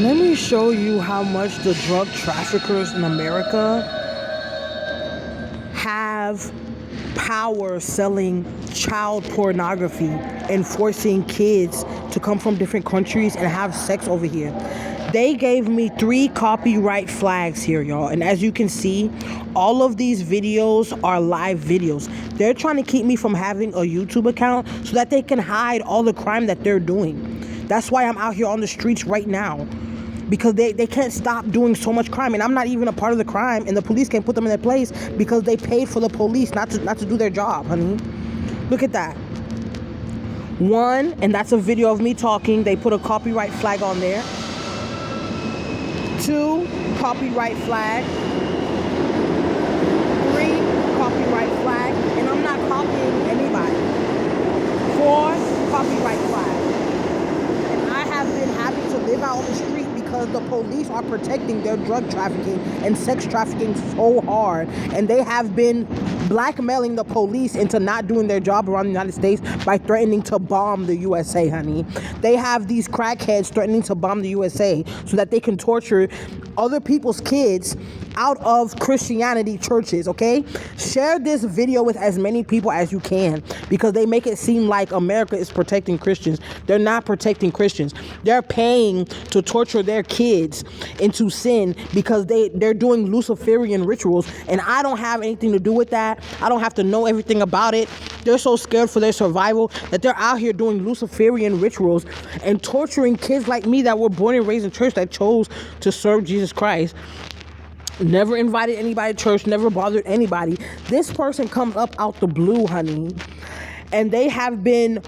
Let me show you how much the drug traffickers in America have power selling child pornography and forcing kids to come from different countries and have sex over here. They gave me 3 copyright flags here, y'all. And as you can see, all of these videos are live videos. They're trying to keep me from having a YouTube account so that they can hide all the crime that they're doing. That's why I'm out here on the streets right now. Because they can't stop doing so much crime, and I'm not even a part of the crime, and the police can't put them in their place because they paid for the police not to do their job, honey. Look at that. 1, and that's a video of me talking. They put a copyright flag on there. 2, copyright flag. 3, copyright flag, and I'm not copying anybody. 4, copyright flag. And I have been having to live out on the street because the police are protecting their drug trafficking and sex trafficking so hard, and they have been blackmailing the police into not doing their job around the United States by threatening to bomb the USA, honey. They have these crackheads threatening to bomb the USA so that they can torture other people's kids out of Christianity churches, okay? Share this video with as many people as you can because they make it seem like America is protecting Christians. They're not protecting Christians. They're paying to torture their kids into sin because they're doing Luciferian rituals, and I don't have anything to do with that. I don't have to know everything about it. They're so scared for their survival that they're out here doing Luciferian rituals and torturing kids like me that were born and raised in church that chose to serve Jesus Christ. Never invited anybody to church, never bothered anybody. This person comes up out the blue, honey, and they have been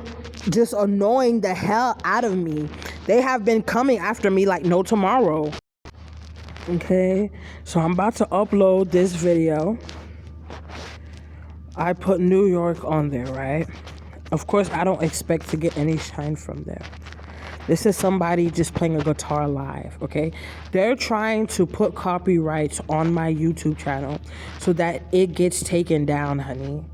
just annoying the hell out of me. They have been coming after me like no tomorrow. Okay, so I'm about to upload this video. I put New York on there, right? Of course, I don't expect to get any shine from there. This is somebody just playing a guitar live, okay? They're trying to put copyrights on my YouTube channel so that it gets taken down, honey.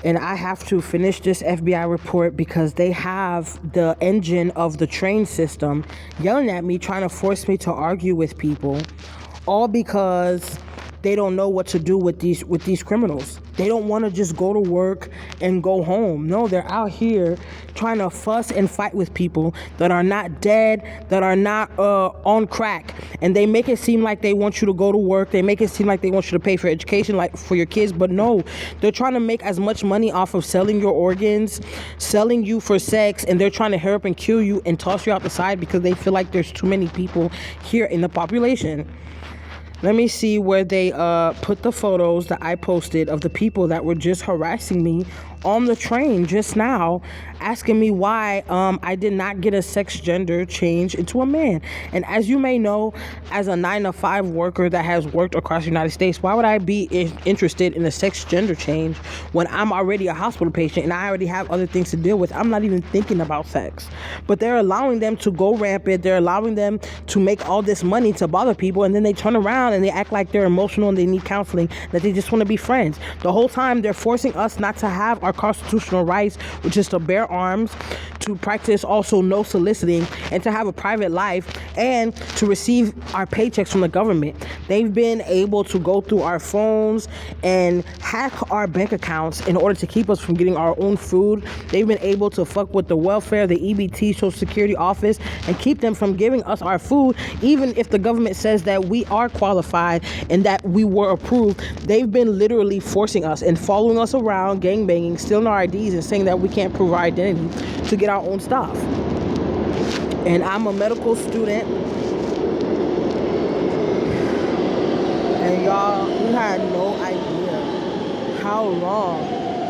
And I have to finish this FBI report because they have the engine of the train system yelling at me, trying to force me to argue with people, all because they don't know what to do with these criminals. They don't want to just go to work and go home. No, they're out here trying to fuss and fight with people that are not dead, that are not on crack. And they make it seem like they want you to go to work. They make it seem like they want you to pay for education, like for your kids. But no, they're trying to make as much money off of selling your organs, selling you for sex, and they're trying to hurry up and kill you and toss you out the side because they feel like there's too many people here in the population. Let me see where they put the photos that I posted of the people that were just harassing me on the train just now, asking me why I did not get a sex gender change into a man. And as you may know, as a 9-to-5 worker that has worked across the United States, why would I be interested in a sex gender change when I'm already a hospital patient and I already have other things to deal with? I'm not even thinking about sex. But they're allowing them to go rampant. They're allowing them to make all this money to bother people, and then they turn around and they act like they're emotional and they need counseling, that they just want to be friends. The whole time they're forcing us not to have our constitutional rights, which is to bear arms, to practice also no soliciting, and to have a private life, and to receive our paychecks from the government. They've been able to go through our phones and hack our bank accounts in order to keep us from getting our own food. They've been able to fuck with the welfare, the EBT, Social Security office, and keep them from giving us our food, even if the government says that we are qualified and that we were approved. They've been literally forcing us and following us around, gangbanging, stealing our IDs, and saying that we can't prove our identity to get our own stuff. And I'm a medical student, and y'all, you had no idea how long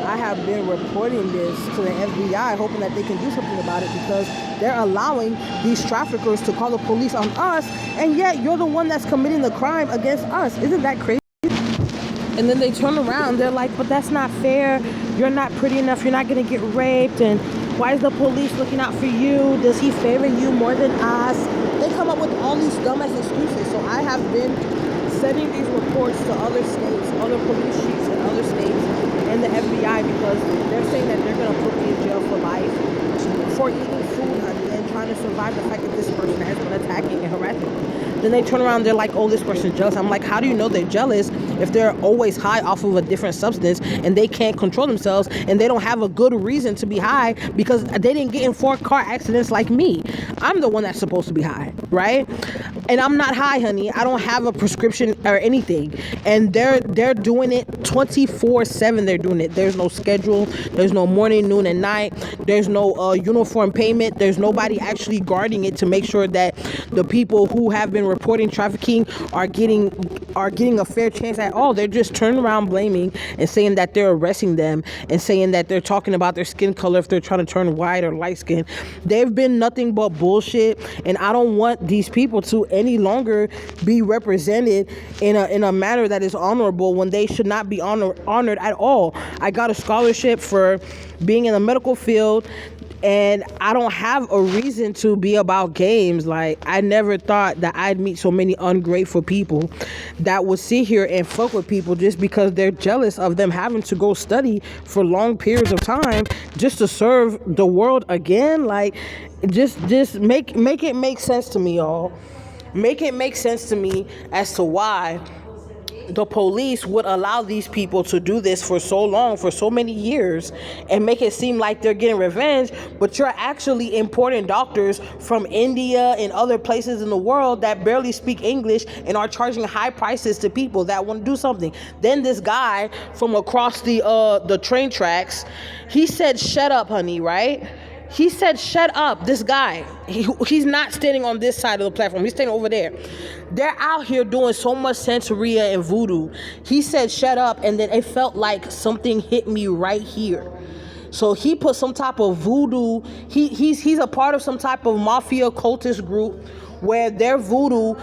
I have been reporting this to the FBI, hoping that they can do something about it, because they're allowing these traffickers to call the police on us, and yet you're the one that's committing the crime against us. Isn't that crazy? And then they turn around, they're like, but that's not fair. You're not pretty enough. You're not going to get raped. And why is the police looking out for you? Does he favor you more than us? They come up with all these dumbass excuses. So I have been sending these reports to other states, other police chiefs in other states, and the FBI, because they're saying that they're going to put me in jail for life. for eating food, honey, and trying to survive the fact that this person has been attacking and harassing me. Then they turn around, they're like, oh, this person's jealous. I'm like, how do you know they're jealous if they're always high off of a different substance and they can't control themselves and they don't have a good reason to be high because they didn't get in 4 car accidents like me? I'm the one that's supposed to be high, right? And I'm not high, honey. I don't have a prescription or anything. And they're doing it 24/7. They're doing it. There's no schedule. There's no morning, noon, and night. There's no uniform payment. There's nobody actually guarding it to make sure that the people who have been reporting trafficking are getting a fair chance at all. They're just turning around blaming and saying that they're arresting them and saying that they're talking about their skin color if they're trying to turn white or light skin. They've been nothing but bullshit, and I don't want these people to any longer be represented in a manner that is honorable when they should not be honored at all. I got a scholarship for being in the medical field, and I don't have a reason to be about games. Like, I never thought that I'd meet so many ungrateful people that would sit here and fuck with people just because they're jealous of them having to go study for long periods of time just to serve the world again. Like, just make it make sense to me, y'all. Make it make sense to me as to why the police would allow these people to do this for so long, for so many years, and make it seem like they're getting revenge, but you're actually importing doctors from India and other places in the world that barely speak English and are charging high prices to people that want to do something. Then this guy from across the train tracks, he said, "Shut up, honey," right? He said, "Shut up." This guy, he's not standing on this side of the platform. He's standing over there. They're out here doing so much Santeria and voodoo. He said, "Shut up." And then it felt like something hit me right here. So he put some type of voodoo. He's a part of some type of mafia cultist group where their voodoo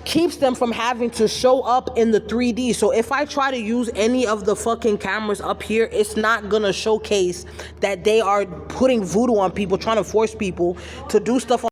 keeps them from having to show up in the 3D. So if I try to use any of the fucking cameras up here, it's not gonna showcase that they are putting voodoo on people, trying to force people to do stuff on